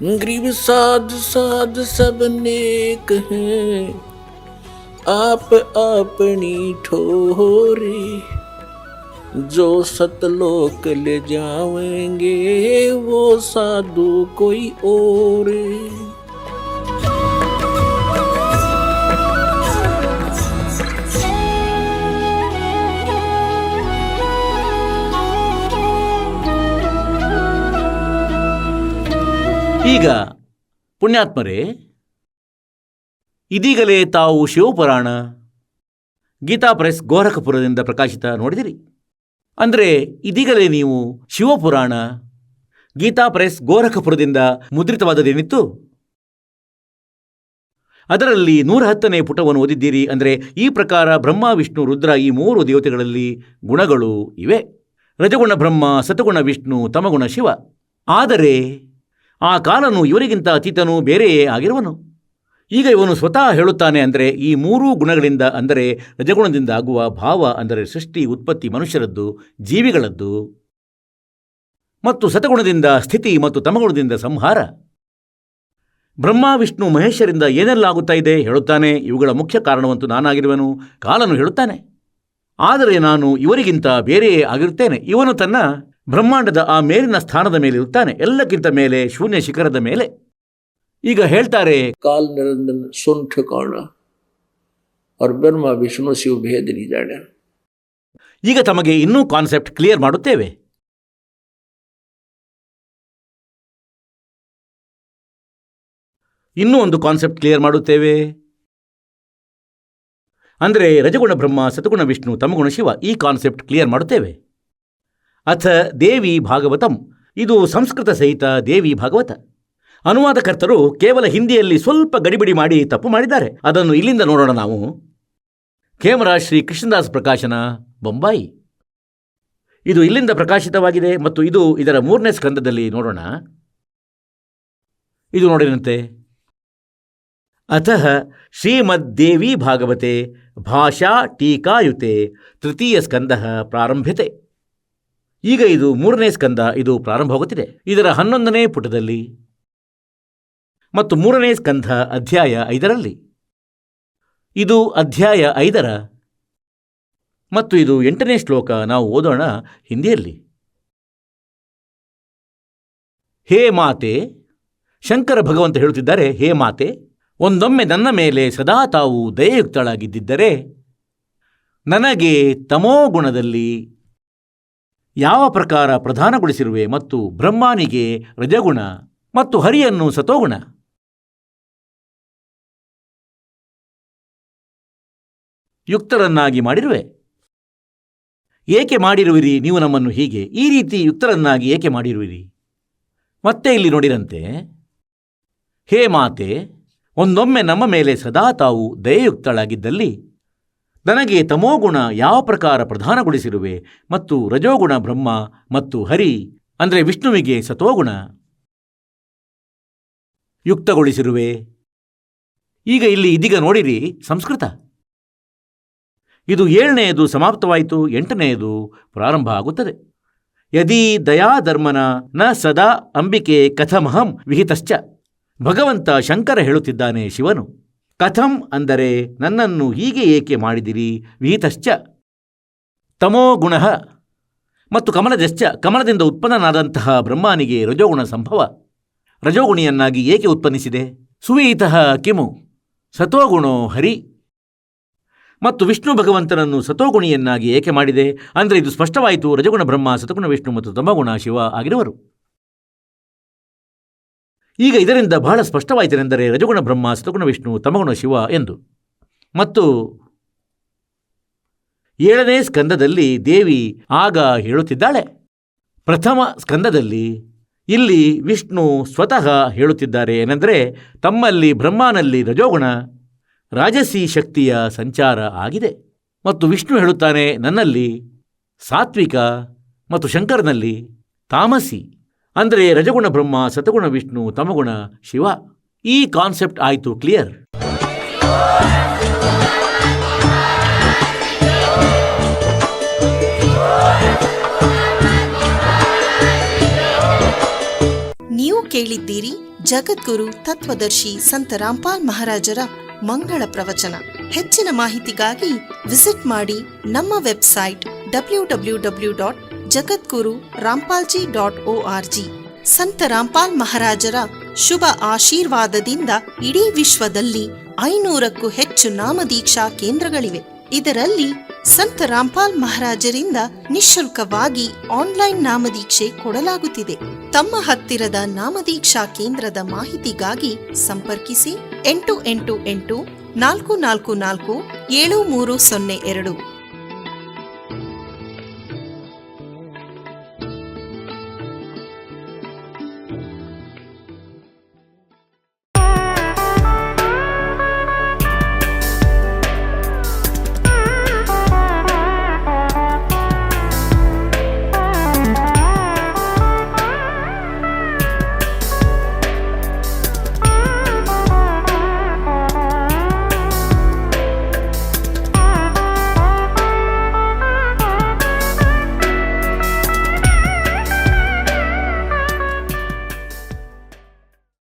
Grieve साध साध सब नेक हैं, आप अपनी ठोरी, जो सतलोक ले जावेंगे वो साधु कोई और। ಈಗ ಪುಣ್ಯಾತ್ಮರೇ, ಇದೀಗಲೇ ತಾವು ಶಿವಪುರಾಣ ಗೀತಾ ಪ್ರೆಸ್ ಗೋರಖಪುರದಿಂದ ಪ್ರಕಾಶಿತ ನೋಡಿದಿರಿ. ಅಂದರೆ ಇದೀಗಲೇ ನೀವು ಶಿವಪುರಾಣ ಗೀತಾ ಪ್ರೆಸ್ ಗೋರಖಪುರದಿಂದ ಮುದ್ರಿತವಾದದೇನಿತ್ತು ಅದರಲ್ಲಿ 110ನೇ ಪುಟವನ್ನು ಓದಿದ್ದೀರಿ. ಅಂದರೆ ಈ ಪ್ರಕಾರ ಬ್ರಹ್ಮ, ವಿಷ್ಣು, ರುದ್ರ ಈ 3 ದೇವತೆಗಳಲ್ಲಿ ಗುಣಗಳು ಇವೆ. ರಜಗುಣ ಬ್ರಹ್ಮ, ಸತಗುಣ ವಿಷ್ಣು, ತಮಗುಣ ಶಿವ. ಆದರೆ ಆ ಕಾಲನು ಇವರಿಗಿಂತ ಅತೀತನೂ ಬೇರೆಯೇ ಆಗಿರುವನು. ಈಗ ಇವನು ಸ್ವತಃ ಹೇಳುತ್ತಾನೆ, ಅಂದರೆ ಈ 3 ಗುಣಗಳಿಂದ, ಅಂದರೆ ರಜಗುಣದಿಂದ ಆಗುವ ಭಾವ, ಅಂದರೆ ಸೃಷ್ಟಿ, ಉತ್ಪತ್ತಿ, ಮನುಷ್ಯರದ್ದು, ಜೀವಿಗಳದ್ದು, ಮತ್ತು ಸತಗುಣದಿಂದ ಸ್ಥಿತಿ ಮತ್ತು ತಮಗುಣದಿಂದ ಸಂಹಾರ. ಬ್ರಹ್ಮ, ವಿಷ್ಣು, ಮಹೇಶರಿಂದ ಏನೆಲ್ಲ ಆಗುತ್ತಾ ಇದೆ ಹೇಳುತ್ತಾನೆ. ಇವುಗಳ ಮುಖ್ಯ ಕಾರಣವಂತೂ ನಾನಾಗಿರುವನು. ಕಾಲನು ಹೇಳುತ್ತಾನೆ, ಆದರೆ ನಾನು ಇವರಿಗಿಂತ ಬೇರೆಯೇ ಆಗಿರುತ್ತೇನೆ. ಇವನು ತನ್ನ ಬ್ರಹ್ಮಾಂಡದ ಆ ಮೇಲಿನ ಸ್ಥಾನದ ಮೇಲಿರುತ್ತಾನೆ, ಎಲ್ಲಕ್ಕಿಂತ ಮೇಲೆ, ಶೂನ್ಯ ಶಿಖರದ ಮೇಲೆ. ಈಗ ಹೇಳ್ತಾರೆ, काल निरंजन सुन ठिकाना और ब्रह्मा विष्णु शिव भेद नहीं जाने. ಈಗ ತಮಗೆ ಇನ್ನೂ ಕಾನ್ಸೆಪ್ಟ್ ಕ್ಲಿಯರ್ ಮಾಡುತ್ತೇವೆ. ಇನ್ನೂ ಒಂದು ಕಾನ್ಸೆಪ್ಟ್ ಕ್ಲಿಯರ್ ಮಾಡುತ್ತೇವೆ. ಅಂದರೆ ರಜಗುಣ ಬ್ರಹ್ಮ, ಸತಗುಣ ವಿಷ್ಣು, ತಮಗುಣ ಶಿವ, ಈ ಕಾನ್ಸೆಪ್ಟ್ ಕ್ಲಿಯರ್ ಮಾಡುತ್ತೇವೆ. ಅಥ ದೇವಿ ಭಾಗವತಂ, ಇದು ಸಂಸ್ಕೃತ ಸಹಿತ ದೇವಿ ಭಾಗವತ. ಅನುವಾದಕರ್ತರು ಕೇವಲ ಹಿಂದಿಯಲ್ಲಿ ಸ್ವಲ್ಪ ಗಡಿಬಿಡಿ ಮಾಡಿ ತಪ್ಪು ಮಾಡಿದ್ದಾರೆ. ಅದನ್ನು ಇಲ್ಲಿಂದ ನೋಡೋಣ ನಾವು. ಕೇಮರಾ ಶ್ರೀ ಕೃಷ್ಣದಾಸ್ ಪ್ರಕಾಶನ, ಬೊಂಬಾಯಿ. ಇದು ಇಲ್ಲಿಂದ ಪ್ರಕಾಶಿತವಾಗಿದೆ ಮತ್ತು ಇದು ಇದರ 3ನೇ ಸ್ಕಂದದಲ್ಲಿ ನೋಡೋಣ. ಇದು ನೋಡಿದಂತೆ, ಅತಃ ಶ್ರೀಮದ್ದೇವಿ ಭಾಗವತೆ ಭಾಷಾ ಟೀಕಾಯುತೆ ತೃತೀಯ ಸ್ಕಂದ ಪ್ರಾರಂಭ್ಯತೆ. ಈಗ ಇದು 3ನೇ ಸ್ಕಂದ, ಇದು ಪ್ರಾರಂಭವಾಗುತ್ತಿದೆ ಇದರ 11ನೇ ಪುಟದಲ್ಲಿ ಮತ್ತು 3ನೇ ಸ್ಕಂಧ ಅಧ್ಯಾಯ 5ರಲ್ಲಿ. ಇದು ಅಧ್ಯಾಯ 5ರ ಮತ್ತು ಇದು 8ನೇ ಶ್ಲೋಕ. ನಾವು ಓದೋಣ ಹಿಂದಿಯಲ್ಲಿ. ಹೇ ಮಾತೆ, ಶಂಕರ ಭಗವಂತ ಹೇಳುತ್ತಿದ್ದಾರೆ, ಹೇ ಮಾತೆ, ಒಂದೊಮ್ಮೆ ನನ್ನ ಮೇಲೆ ಸದಾ ತಾವು ದಯಯುಕ್ತಳಾಗಿದ್ದಿದ್ದರೆ ನನಗೆ ತಮೋಗುಣದಲ್ಲಿ ಯಾವ ಪ್ರಕಾರ ಪ್ರಧಾನಗೊಳಿಸಿರುವೆ ಮತ್ತು ಬ್ರಹ್ಮನಿಗೆ ರಜಗುಣ ಮತ್ತು ಹರಿಯನ್ನು ಸತೋಗುಣ, ಯುಕ್ತರನ್ನಾಗಿ ಮಾಡಿರುವೆ. ಏಕೆ ಮಾಡಿರುವಿರಿ ನೀವು ನಮ್ಮನ್ನು ಹೀಗೆ? ಈ ರೀತಿ ಯುಕ್ತರನ್ನಾಗಿ ಏಕೆ ಮಾಡಿರುವಿರಿ? ಮತ್ತೆ ಇಲ್ಲಿ ನೋಡಿರಂತೆ, ಹೇ ಮಾತೆ, ಒಂದೊಮ್ಮೆ ನಮ್ಮ ಮೇಲೆ ಸದಾ ತಾವು ದಯಯುಕ್ತಳಾಗಿದ್ದಲ್ಲಿ ನನಗೆ ತಮೋಗುಣ ಯಾವ ಪ್ರಕಾರ ಪ್ರಧಾನಗೊಳಿಸಿರುವೆ ಮತ್ತು ರಜೋಗುಣ ಬ್ರಹ್ಮ ಮತ್ತು ಹರಿ, ಅಂದರೆ ವಿಷ್ಣುವಿಗೆ ಸತೋಗುಣ ಯುಕ್ತಗೊಳಿಸಿರುವೆ. ಈಗ ಇಲ್ಲಿ ಇದೀಗ ನೋಡಿರಿ ಸಂಸ್ಕೃತ. ಇದು 7ನೇದು ಸಮಾಪ್ತವಾಯಿತು, 8ನೇದು ಪ್ರಾರಂಭ ಆಗುತ್ತದೆ. ಯದಿ ದಯಾಧರ್ಮನ ನ ಸದಾ ಅಂಬಿಕೆ ಕಥಮಹಂ ವಿಹಿತಶ್ಚ. ಭಗವಂತ ಶಂಕರ ಹೇಳುತ್ತಿದ್ದಾನೆ, ಶಿವನು. ಕಥಂ ಅಂದರೆ ನನ್ನನ್ನು ಹೀಗೆ ಏಕೆ ಮಾಡಿದಿರಿ, ವಿಹಿತಶ್ಚ ತಮೋಗುಣ ಮತ್ತು ಕಮಲಜಶ್ಚ, ಕಮಲದಿಂದ ಉತ್ಪನ್ನನಾದಂತಹ ಬ್ರಹ್ಮನಿಗೆ ರಜೋಗುಣ ಸಂಭವ, ರಜೋಗುಣಿಯನ್ನಾಗಿ ಏಕೆ ಉತ್ಪನ್ನಿಸಿದೆ. ಸುವೀತಃ ಕಿಮು ಸತೋಗುಣೋ ಹರಿ, ಮತ್ತು ವಿಷ್ಣು ಭಗವಂತನನ್ನು ಸತೋಗುಣಿಯನ್ನಾಗಿ ಏಕೆ ಮಾಡಿದೆ. ಅಂದರೆ ಇದು ಸ್ಪಷ್ಟವಾಯಿತು, ರಜಗುಣ ಬ್ರಹ್ಮ, ಸತಗುಣ ವಿಷ್ಣು ಮತ್ತು ತಮಗುಣ ಶಿವ ಆಗಿರುವರು. ಈಗ ಇದರಿಂದ ಬಹಳ ಸ್ಪಷ್ಟವಾಯಿತೆನೆಂದರೆ ರಜಗುಣ ಬ್ರಹ್ಮ, ಸತಗುಣ ವಿಷ್ಣು, ತಮಗುಣ ಶಿವ ಎಂದು. ಮತ್ತು 7ನೇ ಸ್ಕಂದದಲ್ಲಿ ದೇವಿ ಆಗ ಹೇಳುತ್ತಿದ್ದಾಳೆ. ಪ್ರಥಮ ಸ್ಕಂದದಲ್ಲಿ ಇಲ್ಲಿ ವಿಷ್ಣು ಸ್ವತಃ ಹೇಳುತ್ತಿದ್ದಾರೆ ಏನೆಂದರೆ, ತಮ್ಮಲ್ಲಿ ಬ್ರಹ್ಮನಲ್ಲಿ ರಜೋಗುಣ ರಾಜಸಿ ಶಕ್ತಿಯ ಸಂಚಾರ ಆಗಿದೆ. ಮತ್ತು ವಿಷ್ಣು ಹೇಳುತ್ತಾನೆ, ನನ್ನಲ್ಲಿ ಸಾತ್ವಿಕ ಮತ್ತು ಶಂಕರನಲ್ಲಿ ತಾಮಸಿ, ಅಂದರೆ ರಜಗುಣ ಬ್ರಹ್ಮ, ಸತಗುಣ ವಿಷ್ಣು, ತಮಗುಣ ಶಿವ. ಈ ಕಾನ್ಸೆಪ್ಟ್ ಆಯಿತು ಕ್ಲಿಯರ್. ನೀವು ಕೇಳಿದ್ದೀರಿ ಜಗದ್ಗುರು ತತ್ವದರ್ಶಿ ಸಂತ ರಾಮ್ಪಾಲ್ ಮಹಾರಾಜರ ಮಂಗಳ ಪ್ರವಚನ. ಹೆಚ್ಚಿನ ಮಾಹಿತಿಗಾಗಿ ವಿಸಿಟ್ ಮಾಡಿ ನಮ್ಮ ವೆಬ್ಸೈಟ್ www.jagadguru-rampalji.org. ಸಂತ ರಾಮ್ಪಾಲ್ ಮಹಾರಾಜರ ಶುಭ ಆಶೀರ್ವಾದದಿಂದ ಇಡೀ ವಿಶ್ವದಲ್ಲಿ 500ಕ್ಕೂ ಹೆಚ್ಚು ನಾಮದೀಕ್ಷಾ ಕೇಂದ್ರಗಳಿವೆ. ಇದರಲ್ಲಿ ಸಂತ ರಾಮ್ಪಾಲ್ ಮಹಾರಾಜರಿಂದ ನಿಶುಲ್ಕವಾಗಿ ಆನ್ಲೈನ್ ನಾಮದೀಕ್ಷೆ ಕೊಡಲಾಗುತ್ತಿದೆ. ತಮ್ಮ ಹತ್ತಿರದ ನಾಮದೀಕ್ಷಾ ಕೇಂದ್ರದ ಮಾಹಿತಿಗಾಗಿ ಸಂಪರ್ಕಿಸಿ 888 444 7302.